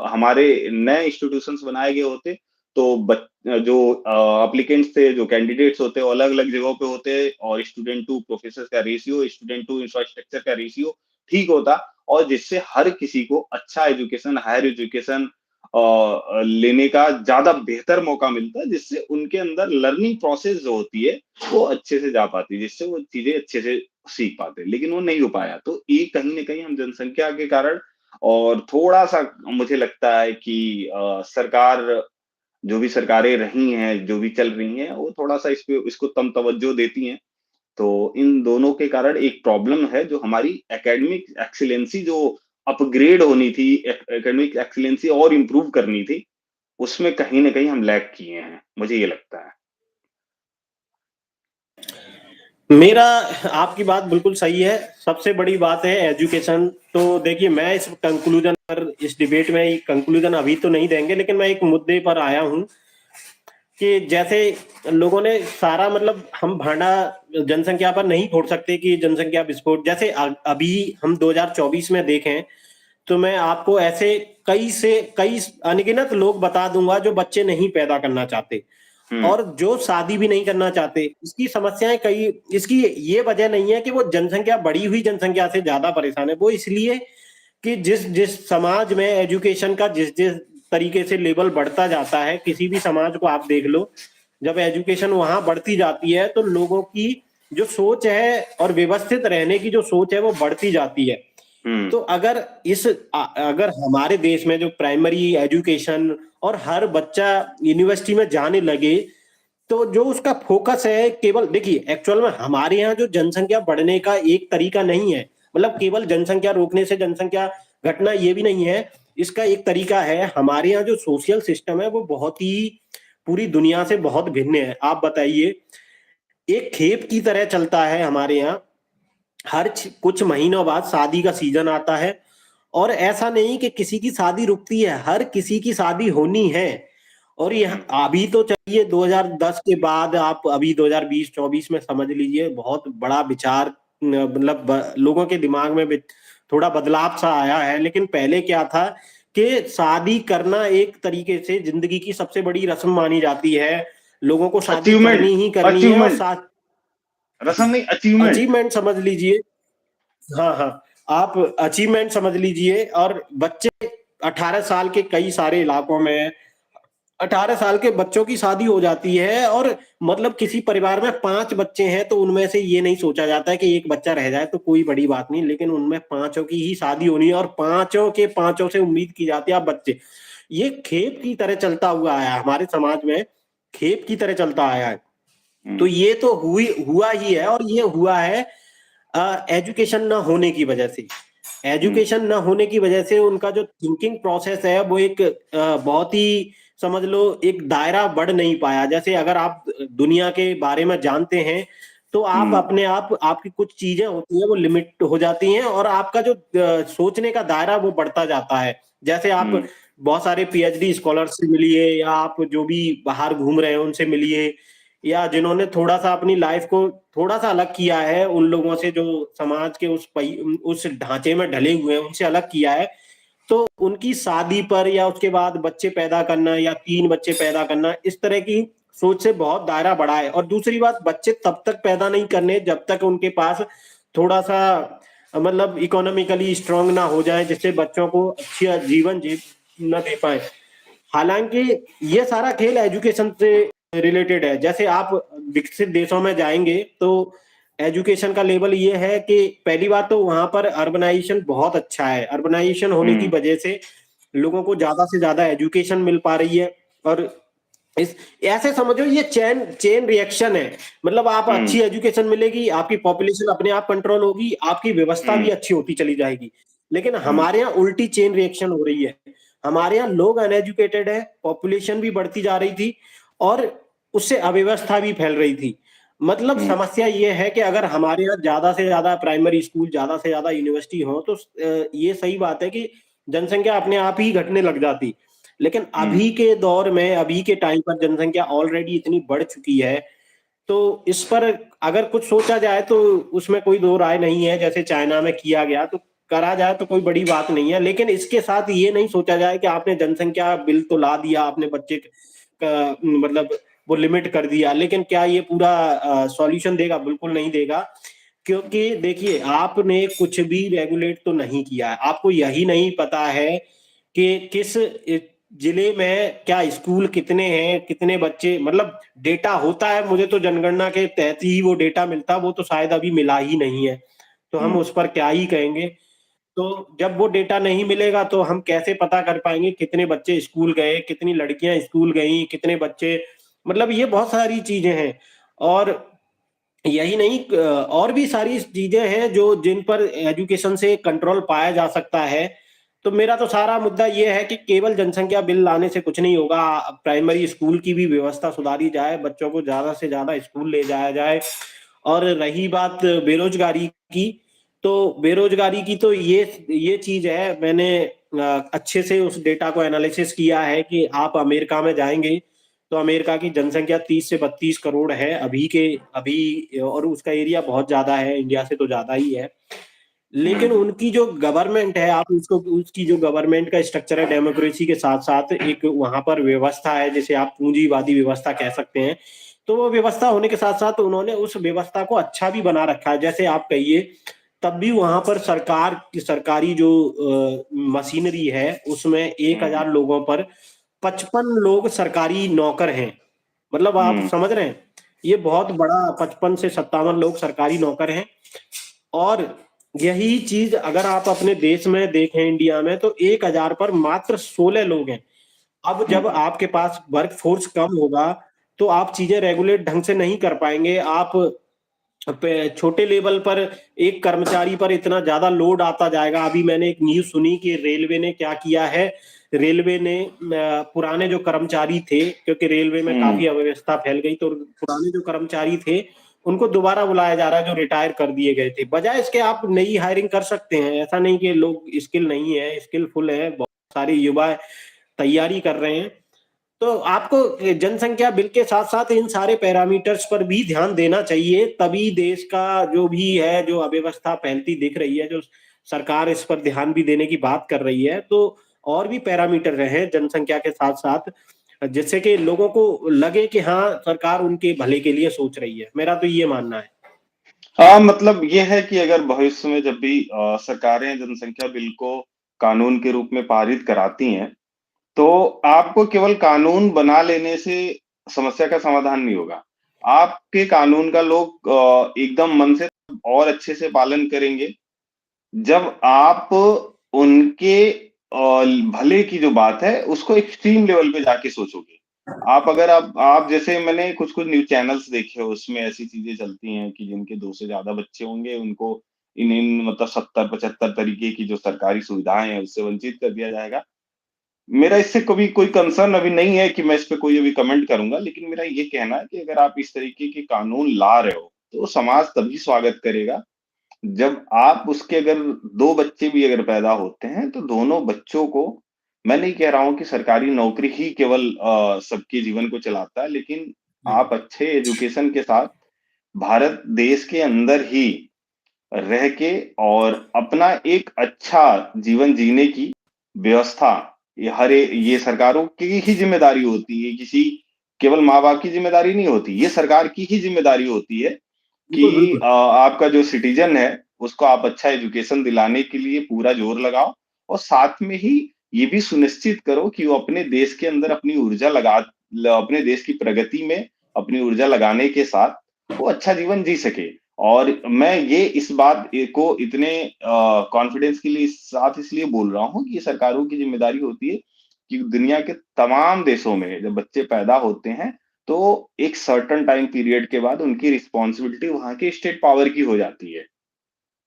Speaker 1: हमारे नए इंस्टीट्यूशंस बनाए गए होते, तो जो एप्लीकेंट्स थे, जो कैंडिडेट्स होते, वो अलग-अलग जगहों पे होते और स्टूडेंट टू प्रोफेसर का रेशियो, स्टूडेंट टू इंफ्रास्ट्रक्चर का रेशियो ठीक होता और जिससे हर किसी को अच्छा एजुकेशन, हायर एजुकेशन लेने का ज़्यादा बेहतर मौका मिलता है, जिससे उनके अंदर लर्निंग प्रोसेस जो होती है, वो अच्छे से जा पाती है, जिससे वो चीज़ें अच्छे से सीख पाते हैं, लेकिन वो नहीं हो पाया। तो ये कहीं न कहीं हम जनसंख्या के कारण और थोड़ा-सा मुझे लगता है कि सरकार जो भी सरकारें रही हैं, जो भी चल रही हैं, वो थोड़ा-सा इसको कम तवज्जो देती हैं। तो इन दोनों के कारण एक प्रॉब्लम है जो हमारी एकेडमिक एक्सीलेंसी जो अपग्रेड होनी थी, एकेडमिक एक्सीलेंसी और इम्प्रूव करनी थी, उसमें कहीं न कहीं हम लैग किए हैं, मुझे ये लगता है।
Speaker 2: मेरा आपकी बात बिल्कुल सही है। सबसे बड़ी बात है एजुकेशन। तो देखिए, मैं इस कंक्लूजन पर, इस डिबेट में कंक्लूजन अभी तो नहीं देंगे, लेकिन मैं एक मुद्दे पर आया हूँ कि जैसे लोगों ने सारा मतलब हम भांडा जनसंख्या पर नहीं फोड़ सकते कि जनसंख्या विस्फोट जैसे अभी हम 2024 में देखें तो मैं आपको ऐसे कई अनगिनत लोग बता दूंगा जो बच्चे नहीं पैदा करना चाहते
Speaker 1: हुँ,
Speaker 2: और जो शादी भी नहीं करना चाहते। इसकी समस्याएं कई, इसकी ये वजह नहीं है कि वो जनसंख्या, बढ़ी हुई जनसंख्या से ज्यादा परेशान है, वो इसलिए कि जिस जिस समाज में एजुकेशन का जिस जिस तरीके से लेवल बढ़ता जाता है, किसी भी समाज को आप देख लो, जब एजुकेशन वहां बढ़ती जाती है तो लोगों की जो सोच है और व्यवस्थित रहने की जो सोच है वो बढ़ती जाती है।
Speaker 1: हुँ,
Speaker 2: तो अगर हमारे देश में जो प्राइमरी एजुकेशन और हर बच्चा यूनिवर्सिटी में जाने लगे तो जो उसका फोकस है केवल, देखिए एक्चुअल में हमारे यहाँ जो जनसंख्या बढ़ने का एक तरीका नहीं है, मतलब केवल जनसंख्या रोकने से जनसंख्या घटना ये भी नहीं है। इसका एक तरीका है, हमारे यहाँ जो सोशल सिस्टम है वो बहुत ही पूरी दुनिया से बहुत भिन्न है। आप बताइए, एक खेप की तरह चलता है हमारे यहाँ। हर कुछ महीनों बाद शादी का सीजन आता है, और ऐसा नहीं कि किसी की शादी रुकती है, हर किसी की शादी होनी है। और यह अभी तो चलिए 2010 के बाद आप अभी 2020-24 में समझ लीजिए बहुत बड़ा विचार, मतलब लोगों के दिमाग में थोड़ा बदलाव सा आया है। लेकिन पहले क्या था कि शादी करना एक तरीके से जिंदगी की सबसे बड़ी रस्म मानी जाती है। लोगों को शादी
Speaker 1: अचीवमेंट,
Speaker 2: करनी ही करनी है, और
Speaker 1: अचीवमेंट,
Speaker 2: साथ
Speaker 1: रसम नहीं, अचीवमेंट।
Speaker 2: अचीवमेंट समझ लीजिए। हाँ हाँ, आप अचीवमेंट समझ लीजिए। और बच्चे 18 साल के, कई सारे इलाकों में 18 साल के बच्चों की शादी हो जाती है। और मतलब किसी परिवार में 5 बच्चे हैं तो उनमें से ये नहीं सोचा जाता है कि एक बच्चा रह जाए तो कोई बड़ी बात नहीं, लेकिन उनमें 5 की ही शादी होनी है, और 5 के 5 से उम्मीद की जाती है आप बच्चे। ये खेप की तरह चलता हुआ आया है हमारे समाज में, खेप की तरह चलता आया है। तो ये तो हुआ ही है, और ये हुआ है एजुकेशन ना होने की वजह से। एजुकेशन ना होने की वजह से उनका जो थिंकिंग प्रोसेस है वो एक बहुत ही, समझ लो, एक दायरा बढ़ नहीं पाया। जैसे अगर आप दुनिया के बारे में जानते हैं तो आप अपने आप, आपकी कुछ चीजें होती हैं वो लिमिट हो जाती हैं, और आपका जो सोचने का दायरा वो बढ़ता जाता है। जैसे आप बहुत सारे पीएचडी स्कॉलर से मिलिए, या आप जो भी बाहर घूम रहे हैं उनसे मिलिए, या जिन्होंने थोड़ा सा अपनी लाइफ को थोड़ा सा अलग किया है उन लोगों से जो समाज के उस ढांचे में ढले हुए हैं उनसे अलग किया है, तो उनकी शादी पर या उसके बाद बच्चे पैदा करना या 3 बच्चे पैदा करना, इस तरह की सोच से बहुत दायरा बढ़ा है। और दूसरी बात, बच्चे तब तक पैदा नहीं करने जब तक उनके पास थोड़ा सा, मतलब इकोनॉमिकली स्ट्रांग ना हो जाए, जिससे बच्चों को अच्छा जीवन जी न दे पाए। हालांकि ये सारा खेल एजुकेशन से रिलेटेड है। जैसे आप विकसित देशों में जाएंगे तो एजुकेशन का लेवल ये है कि पहली बात तो वहां पर अर्बनाइजेशन बहुत अच्छा है। अर्बनाइजेशन होने की वजह से लोगों को ज्यादा से ज्यादा एजुकेशन मिल पा रही है। और इस ऐसे समझो ये चेन चेन रिएक्शन है। मतलब आप अच्छी एजुकेशन मिलेगी, आपकी पॉपुलेशन अपने आप कंट्रोल होगी, आपकी व्यवस्था भी अच्छी होती चली जाएगी। लेकिन हमारे यहाँ उल्टी चेन रिएक्शन हो रही है। हमारे यहाँ लोग अनएजुकेटेड है, पॉपुलेशन भी बढ़ती जा रही थी, और उससे अव्यवस्था भी फैल रही थी। मतलब समस्या ये है कि अगर हमारे यहाँ ज्यादा से ज्यादा प्राइमरी स्कूल, ज्यादा से ज्यादा यूनिवर्सिटी हो तो ये सही बात है कि जनसंख्या अपने आप ही घटने लग जाती। लेकिन अभी के दौर में, अभी के टाइम पर जनसंख्या ऑलरेडी इतनी बढ़ चुकी है, तो इस पर अगर कुछ सोचा जाए तो उसमें कोई दो राय नहीं है। जैसे चाइना में किया गया तो करा जाए तो कोई बड़ी बात नहीं है, लेकिन इसके साथ ये नहीं सोचा जाए कि आपने जनसंख्या बिल तो ला दिया, आपने बच्चे का मतलब वो लिमिट कर दिया, लेकिन क्या ये पूरा सॉल्यूशन देगा? बिल्कुल नहीं देगा। क्योंकि देखिए, आपने कुछ भी रेगुलेट तो नहीं किया है, आपको यही नहीं पता है कि किस जिले में क्या स्कूल कितने हैं, कितने बच्चे, मतलब डेटा होता है, मुझे तो जनगणना के तहत ही वो डेटा मिलता, वो तो शायद अभी मिला ही नहीं है, तो हम उस पर क्या ही कहेंगे। तो जब वो डेटा नहीं मिलेगा तो हम कैसे पता कर पाएंगे कितने बच्चे स्कूल गए, कितनी लड़कियां स्कूल गई, कितने बच्चे, मतलब ये बहुत सारी चीजें हैं। और यही नहीं, और भी सारी चीजें हैं जो जिन पर एजुकेशन से कंट्रोल पाया जा सकता है। तो मेरा तो सारा मुद्दा ये है कि केवल जनसंख्या बिल लाने से कुछ नहीं होगा। प्राइमरी स्कूल की भी व्यवस्था सुधारी जाए, बच्चों को ज्यादा से ज्यादा स्कूल ले जाया जाए। और रही बात बेरोजगारी की, तो बेरोजगारी की तो ये चीज है, मैंने अच्छे से उस डेटा को एनालिसिस किया है कि आप अमेरिका में जाएंगे तो अमेरिका की जनसंख्या 30 से 32 करोड़ है अभी, और उसका एरिया बहुत ज्यादा है, इंडिया से तो ज्यादा ही है। लेकिन उनकी जो गवर्नमेंट है, आप उसको, उसकी जो गवर्नमेंट का स्ट्रक्चर है, डेमोक्रेसी के साथ साथ एक वहां पर व्यवस्था है, जिसे आप पूंजीवादी व्यवस्था कह सकते हैं। तो वो व्यवस्था होने के साथ साथ उन्होंने उस व्यवस्था को अच्छा भी बना रखा है। जैसे आप कहिए, तब भी वहां पर सरकार की सरकारी जो मशीनरी है उसमें 1,000 लोगों पर 55 लोग सरकारी नौकर हैं। मतलब आप समझ रहे हैं, ये बहुत बड़ा, 55 से 57 लोग सरकारी नौकर हैं। और यही चीज अगर आप अपने देश में देखें, इंडिया में, तो 1,000 पर मात्र 16 लोग हैं। अब जब आपके पास वर्क फोर्स कम होगा तो आप चीजें रेगुलेट ढंग से नहीं कर पाएंगे। आप छोटे लेवल पर एक कर्मचारी पर इतना ज्यादा लोड आता जाएगा। अभी मैंने एक न्यूज सुनी कि रेलवे ने क्या किया है, रेलवे ने पुराने जो कर्मचारी थे, क्योंकि रेलवे में
Speaker 1: हम्म।
Speaker 2: काफी अव्यवस्था फैल गई, तो पुराने जो कर्मचारी थे उनको दोबारा बुलाया जा रहा है जो रिटायर कर दिए गए थे। बजाय इसके आप नई हायरिंग कर सकते हैं। ऐसा नहीं कि लोग स्किल नहीं है, स्किलफुल है, बहुत सारे युवा तैयारी कर रहे हैं। तो आपको जनसंख्या बिल के साथ साथ इन सारे पैरामीटर्स पर भी ध्यान देना चाहिए, तभी देश का जो भी है, जो अव्यवस्था फैलती दिख रही है, जो सरकार इस पर ध्यान भी देने की बात कर रही है, तो और भी पैरामीटर हैं जनसंख्या के साथ साथ, जिससे कि लोगों को लगे कि हाँ सरकार उनके भले के लिए सोच रही है। मेरा तो ये मानना है।
Speaker 1: हाँ, मतलब ये है कि अगर भविष्य में जब भी सरकारें जनसंख्या बिल को कानून के रूप में पारित कराती हैं, तो आपको केवल कानून बना लेने से समस्या का समाधान नहीं होगा। आपके कानून का लोग एकदम मन से और अच्छे से पालन करेंगे, जब आप उनके भले की जो बात है, उसको एक्सट्रीम लेवल पे जाके सोचोगे। आप अगर आप जैसे मैंने कुछ-कुछ न्यूज़ चैनल्स देखे, उसमें ऐसी चीज़ें चलती हैं कि जिनके 2 से ज़्यादा बच्चे होंगे, उनको इन मतलब 70-75 तरीके की जो सरकारी सुविधाएँ हैं, उससे वंचित कर दिया जाएगा। मेरा इससे कभी कोई कंसर्न अभी नहीं है कि मैं इस पे कोई अभी कमेंट करूँगा, लेकिन मेरा ये कहना है कि अगर आप इस तरीके के कानून ला रहे हो, तो समाज तभी स्वागत करेगा, जब आप उसके अगर 2 बच्चे भी अगर पैदा होते हैं, तो दोनों बच्चों को मैं नहीं कह रहा हूँ कि सरकारी नौकरी ही केवल सबके जीवन को चलाता है, लेकिन आप अच्छे एजुकेशन के साथ भारत देश के अंदर ही रह के और अपना एक अच्छा जीवन जीने की व्यवस्था, ये सरकारों की ही ज़िम्मेदारी होती है, किसी केवल माँ-बाप की ज़िम्मेदारी नहीं होती, ये सरकार की ही ज़िम्मेदारी होती है
Speaker 2: बिल्कुल
Speaker 1: कि
Speaker 2: बिल्कुल।
Speaker 1: आपका जो सिटीज़न है, उसको आप अच्छा एजुकेशन दिलाने के लिए पूरा ज़ोर लगाओ और साथ में ही ये भी सुनिश्चित करो कि वो अपने देश के अंदर अपनी ऊर्जा लगा ल अपने देश की प्रगति में अपनी ऊर्जा लगाने के साथ वो अच्छा जीवन जी सके। और मैं ये इस बात को इतने कॉन्फिडेंस के लिए साथ इसलिए बोल रहा हूँ कि ये सरकारों की ज़िम्मेदारी होती है कि दुनिया के तमाम देशों में जब बच्चे पैदा होते हैं, तो एक सर्टेन टाइम पीरियड के बाद उनकी रिस्पॉन्सिबिलिटी वहाँ के स्टेट पावर की हो जाती है।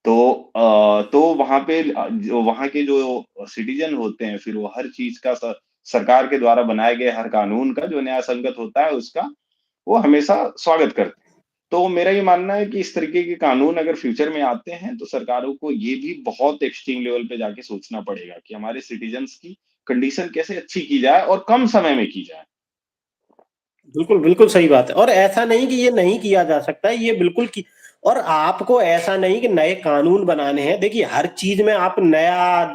Speaker 1: तो तो वहाँ पे जो वहाँ के जो सिटीज़न होते हैं, फिर वो हर चीज़ का सरकार के द्वारा बनाए गए हर कानून का जो न्यायसंगत होता है उसका, वो हमेशा स्वागत करते हैं। तो मेरा ये मानना है कि इस तरीके के कानून अगर फ्यूचर में आते हैं, तो सरकारों को ये भी बहुत एक्सट्रीम लेवल पे जाके सोचना पड़ेगा कि हमारे सिटीज़न्स की कंडीशन कैसे अच्छी की जाए और कम समय में की जाए।
Speaker 2: बिल्कुल, बिल्कुल सही बात है। और ऐसा नहीं कि ये नहीं किया जा सकता है, ये बिल्कुल की। और आपको ऐसा नहीं कि नए कानून बनाने हैं। देखिए, हर चीज़ में आप नया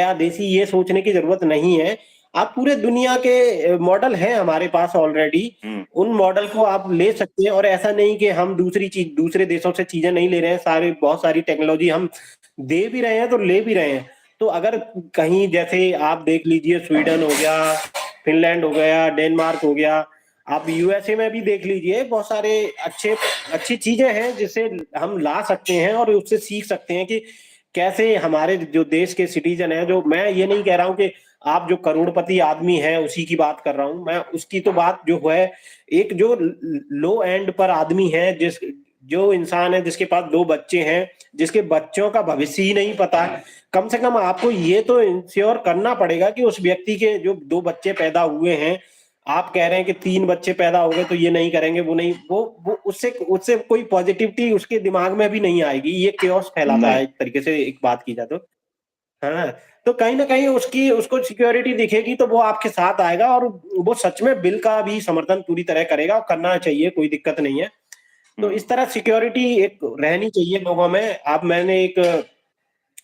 Speaker 2: देसी ये सोचने की ज़रूरत नहीं है। आप पूरे दुनिया के मॉडल हैं हमारे पास ऑलरेडी,
Speaker 1: हुँ,
Speaker 2: उन मॉडल को आप ले सकते हैं। और ऐसा नहीं कि हम दूसरे देशों से चीज़ें नहीं ले रहे हैं, बहुत सारी टेक्नोलॉजी हम दे भी रहे हैं, तो ले भी रहे हैं। तो अगर कहीं जैसे आप देख लीजिए, स्वीडन हो गया, फ़िनलैंड हो गया, डेनमार्क हो गया, आप यूएसए में भी देख लीजिए, बहुत सारे अच्छी चीज़ें हैं जिसे हम ला सकते हैं और उससे सीख सकते हैं कि कैसे हमारे जो देश के सिटीज़न हैं, जो मैं ये नहीं कह रहा हूँ कि आप जो करोड़पति आदमी हैं उसी की बात कर रहा हूँ, मैं उसकी तो बात जो है, एक जो लो एंड पर आदमी है, जो इंसान है जिसके पास 2 बच्चे हैं, जिसके बच्चों का भविष्य ही नहीं पता, कम से कम आपको ये तो इंश्योर करना पड़ेगा कि उस व्यक्ति के जो 2 बच्चे पैदा हुए हैं, आप कह रहे हैं कि 3 बच्चे पैदा हो गए तो ये नहीं करेंगे, वो नहीं, वो उससे उससे कोई पॉजिटिविटी उसके दिमाग में भी नहीं आएगी। ये chaos फैलाता है
Speaker 1: नहीं।
Speaker 2: एक तरीके से, एक बात की जाए तो। हाँ, तो कहीं न कहीं उसकी उसको सिक्योरिटी दिखेगी तो वो आपके साथ आएगा और वो सच में बिल का भी समर्थन पूरी तरह करेगा, और करना चाहिए, कोई दिक्कत नहीं है। तो
Speaker 1: हुँ,
Speaker 2: इस तरह सिक्योरिटी एक रहनी चाहिए लोगों में। अब मैंने एक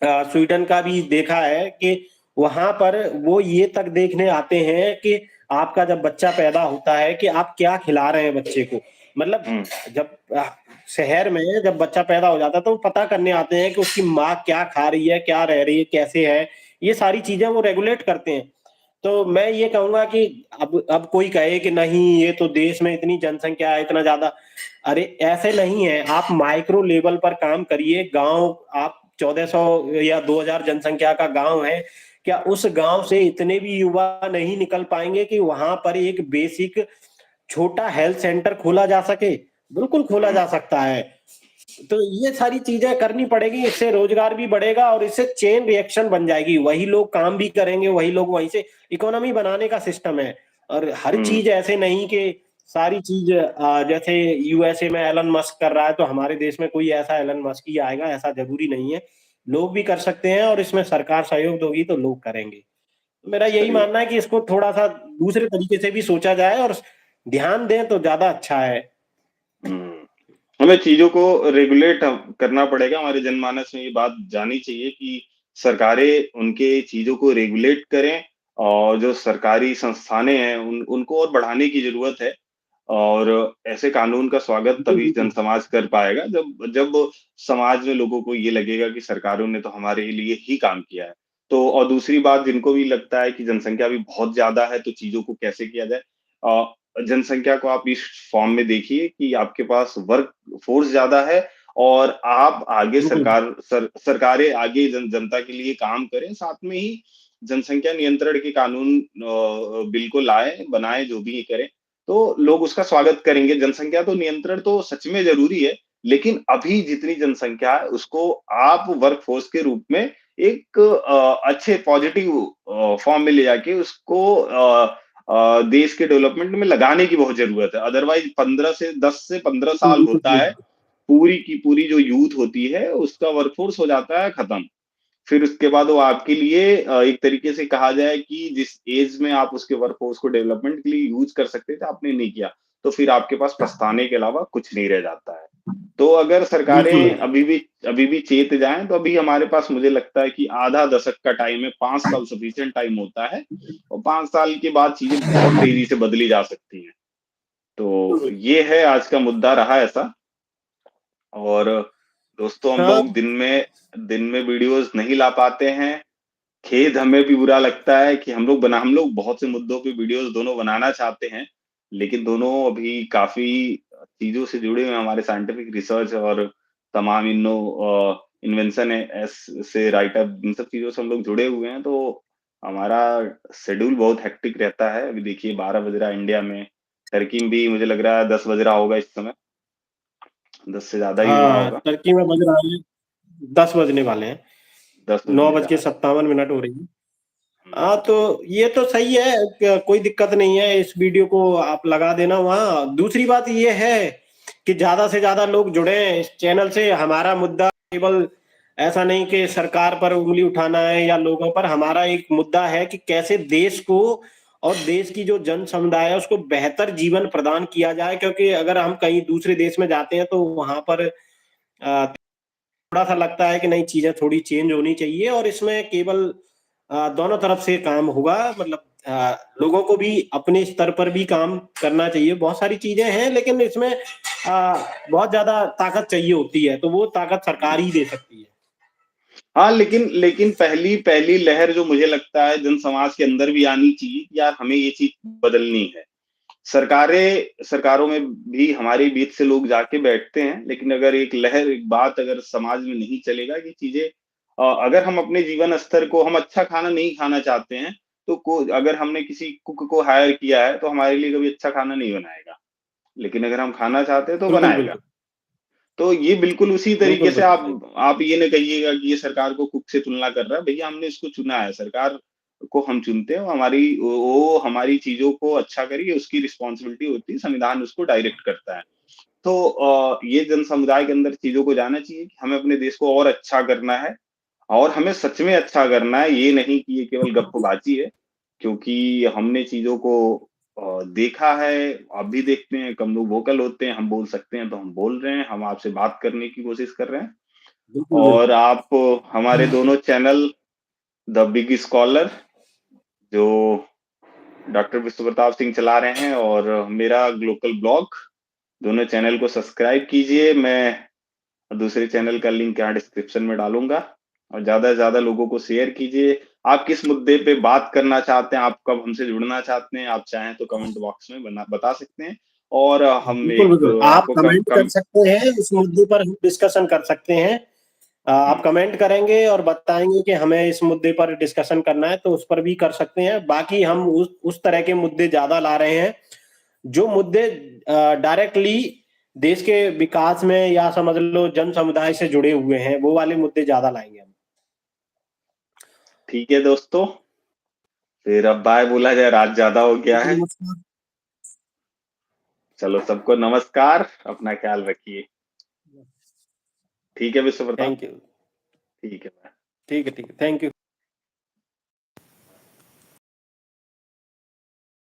Speaker 2: स्वीडन का भी देखा है कि वहां पर वो ये तक देखने आते हैं कि आपका जब बच्चा पैदा होता है कि आप क्या खिला रहे हैं बच्चे को। मतलब
Speaker 1: हुँ,
Speaker 2: जब शहर में जब बच्चा पैदा हो जाता है तो वो पता करने आते हैं कि उसकी माँ क्या खा रही है, क्या रह रही है, कैसे है। ये सारी चीजें वो रेगुलेट करते हैं। तो मैं ये कहूंगा कि अब कोई कहे कि नहीं, ये तो देश में इतनी जनसंख्या है, इतना ज्यादा। अरे ऐसे नहीं है, आप माइक्रो लेवल पर काम करिए। गांव, आप 1400 या 2000 जनसंख्या का गांव है, क्या उस गांव से इतने भी युवा नहीं निकल पाएंगे कि वहां पर एक बेसिक छोटा हेल्थ सेंटर खोला जा सके, बिल्कुल खोला जा सकता है। तो ये सारी चीजें करनी पड़ेगी, इससे रोजगार भी बढ़ेगा और इससे चेन रिएक्शन बन जाएगी, वही लोग काम भी करेंगे, वही लोग वहीं से इकोनॉमी बनाने का सिस्टम है। और हर चीज ऐसे नहीं कि सारी चीज जैसे यूएसए में एलन मस्क कर रहा है तो हमारे देश में कोई ऐसा एलन मस्क ही आएगा, ऐसा जरूरी नहीं है। लोग भी कर सकते हैं और इसमें सरकार सहयोग दोगी तो लोग करेंगे। मेरा यही
Speaker 1: सही।
Speaker 2: मानना है कि इसको थोड़ा सा दूसरे तरीके से भी सोचा जाए और ध्यान दें तो ज्यादा अच्छा है।
Speaker 1: हम्म हमें चीजों को रेगुलेट करना पड़ेगा, हमारे जनमानस में ये बात जानी चाहिए कि सरकारें उनके चीजों को रेगुलेट करें, और जो सरकारी संस्थानें हैं उनको और बढ़ाने की जरूरत है। और ऐसे कानून का स्वागत
Speaker 2: बिल्कुल
Speaker 1: तभी जन
Speaker 2: बिल्कुल।
Speaker 1: समाज कर पाएगा जब जब समाज में लोगों को ये लगेगा कि सरकारों ने तो हमारे लिए ही काम किया है। तो और दूसरी बात, जिनको भी लगता है कि जनसंख्या भी बहुत ज्यादा है तो चीजों को कैसे किया जाए, जनसंख्या को आप इस फॉर्म में देखिए कि आपके पास वर्क फोर्स ज्यादा है, और आप आगे
Speaker 2: बिल्कुल
Speaker 1: सरकारें आगे जनता के लिए काम करें, साथ में ही जनसंख्या नियंत्रण के कानून बिल को लाए बनाए, जो भी करें तो लोग उसका स्वागत करेंगे। जनसंख्या तो नियंत्रण तो सच में जरूरी है, लेकिन अभी जितनी जनसंख्या है उसको आप वर्क फोर्स के रूप में एक अच्छे पॉजिटिव फॉर्म में ले जाके उसको देश के डेवलपमेंट में लगाने की बहुत जरूरत है। अदरवाइज 10 से 15 साल
Speaker 2: बिल्कुल
Speaker 1: होता है,
Speaker 2: बिल्कुल।
Speaker 1: पूरी की पूरी जो यूथ होती है उसका वर्कफोर्स हो जाता है खत्म। फिर उसके बाद वो आपके लिए एक तरीके से कहा जाए कि जिस एज में आप उसके वर्कफोर्स को डेवलपमेंट के लिए यूज कर सकते थे आपने नहीं किया, तो फिर आपके पास पछताने के अलावा कुछ नहीं रह जाता है। तो अगर
Speaker 2: बिल्कुल
Speaker 1: सरकारें अभी भी चेत जाएं, तो अभी हमारे पास मुझे लगता है कि आधा दशक का टाइम है, 5 साल सफिशिएंट टाइम होता है, और 5 साल के बाद चीजें बहुत तेजी से बदली जा सकती हैं। तो ये है आज का मुद्दा रहा ऐसा। और दोस्तों, हम
Speaker 2: हाँ।
Speaker 1: लोग दिन में वीडियोस नहीं ला पाते हैं। खेद हमें भी बुरा लगता है कि हम लोग बहुत से मुद्दों पे वीडियोस दोनों बनाना चाहते हैं, लेकिन दोनों अभी काफी चीजों से जुड़े हुए हैं, हमारे साइंटिफिक रिसर्च और तमाम इन्वेंशन है एस से राइटअप, इन सब चीजों से हम लोग जुड़े हुए हैं। तो हमारा शेड्यूल बहुत हेक्टिक रहता है। अभी देखिए 12 बज रहा है इंडिया में, टर्की में भी मुझे लग रहा है 10 बज रहा होगा इस समय, 10 से ज्यादा ही हुआ
Speaker 2: हाँ,
Speaker 1: होगा।
Speaker 2: टर्की में बज रहा है, 10 बजने वाले हैं,
Speaker 1: 10
Speaker 2: नौ
Speaker 1: बजने
Speaker 2: बज
Speaker 1: जा
Speaker 2: के
Speaker 1: रहा है।
Speaker 2: 57 मिनट हो रही है। हाँ,
Speaker 1: हम्म,
Speaker 2: तो ये तो सही है, कोई दिक्कत नहीं है, इस वीडियो को आप लगा देना वहाँ। दूसरी बात ये है कि ज्यादा से ज्यादा लोग जुड़े इस चैनल से। हमारा मुद्दा केवल ऐसा नहीं कि सरकार पर उंगली उठाना है या लोगों पर, हमारा एक मुद्दा है कि कैसे देश को और देश की जो जन समुदाय है उसको बेहतर जीवन प्रदान किया जाए। क्योंकि अगर हम कहीं दूसरे देश में जाते हैं तो वहां पर थोड़ा सा लगता है कि नई चीजें थोड़ी चेंज होनी चाहिए, और इसमें केवल दोनों तरफ से काम होगा। मतलब लोगों को भी अपने स्तर पर भी काम करना चाहिए। बहुत सारी चीजें हैं लेकिन इसमें बहुत ज्यादा ताकत चाहिए होती है, तो वो ताकत सरकार ही दे सकती है।
Speaker 1: हाँ, लेकिन लेकिन पहली पहली लहर जो मुझे लगता है जन समाज के अंदर भी आनी चाहिए कि यार हमें ये चीज बदलनी है। सरकारों में भी हमारे बीच से लोग जाके बैठते हैं, लेकिन अगर एक बात अगर समाज में नहीं चलेगा कि चीजें अगर हम अपने जीवन स्तर को, हम अच्छा खाना नहीं खाना चाहते हैं, तो अगर हमने किसी कुक को हायर किया है तो हमारे लिए कभी अच्छा खाना नहीं बनाएगा, लेकिन अगर हम खाना चाहते हैं तो
Speaker 2: बिल्कुल
Speaker 1: बनाएगा।
Speaker 2: बिल्कुल।
Speaker 1: तो ये बिल्कुल उसी तरीके
Speaker 2: बिल्कुल
Speaker 1: से
Speaker 2: बिल्कुल सही।
Speaker 1: आप ये ना कहिएगा कि ये सरकार को कुक से तुलना कर रहा है। भैया हमने इसको चुना है, सरकार को हम चुनते हैं, वो हमारी चीजों को अच्छा करिए, उसकी रिस्पॉन्सिबिलिटी होती है, संविधान उसको डायरेक्ट करता है। तो ये जन समुदाय के अंदर चीजों को जाना चाहिए कि हमें अपने देश को और अच्छा करना है, और हमें सच में अच्छा करना है, ये नहीं कि ये केवल गप्पबाजी है। क्योंकि हमने चीजों को देखा है, आप भी देखते हैं, कम लोग वोकल होते हैं, हम बोल सकते हैं तो हम बोल रहे हैं, हम आपसे बात करने की कोशिश कर रहे हैं।
Speaker 2: बिल्कुल
Speaker 1: और
Speaker 2: बिल्कुल।
Speaker 1: आप हमारे दोनों चैनल, द बिग स्कॉलर जो डॉक्टर विश्व प्रताप सिंह चला रहे हैं, और मेरा ग्लोकल ब्लॉग, दोनों चैनल को सब्सक्राइब कीजिए। मैं दूसरे चैनल का लिंक यहाँ डिस्क्रिप्शन में डालूंगा, और ज्यादा से ज्यादा लोगों को शेयर कीजिए। आप किस मुद्दे पे बात करना चाहते हैं, आप कब हमसे जुड़ना चाहते हैं, आप चाहें तो कमेंट बॉक्स में बता सकते हैं। और हम
Speaker 2: बिल्कुल
Speaker 1: एक
Speaker 2: बिल्कुल, आप
Speaker 1: आपको
Speaker 2: कमेंट कर सकते हैं, इस मुद्दे पर हम डिस्कशन कर सकते हैं। आप
Speaker 1: हम्म,
Speaker 2: कमेंट करेंगे और बताएंगे कि हमें इस मुद्दे पर डिस्कशन करना है तो उस पर भी कर सकते हैं। बाकी हम उस तरह के मुद्दे ज्यादा ला रहे हैं जो मुद्दे डायरेक्टली देश के विकास में या समझ लो जन समुदाय से जुड़े हुए हैं, वो वाले मुद्दे ज्यादा लाएंगे हम।
Speaker 1: ठीक है दोस्तों, फिर अब बाय बोला जाए, रात ज्यादा हो गया है।
Speaker 2: नमस्कार।
Speaker 1: चलो सबको नमस्कार, अपना ख्याल रखिए। ठीक है विश्व प्रताप।
Speaker 2: Thank you.
Speaker 1: ठीक है।
Speaker 2: ठीक है, ठीक है, थैंक यू।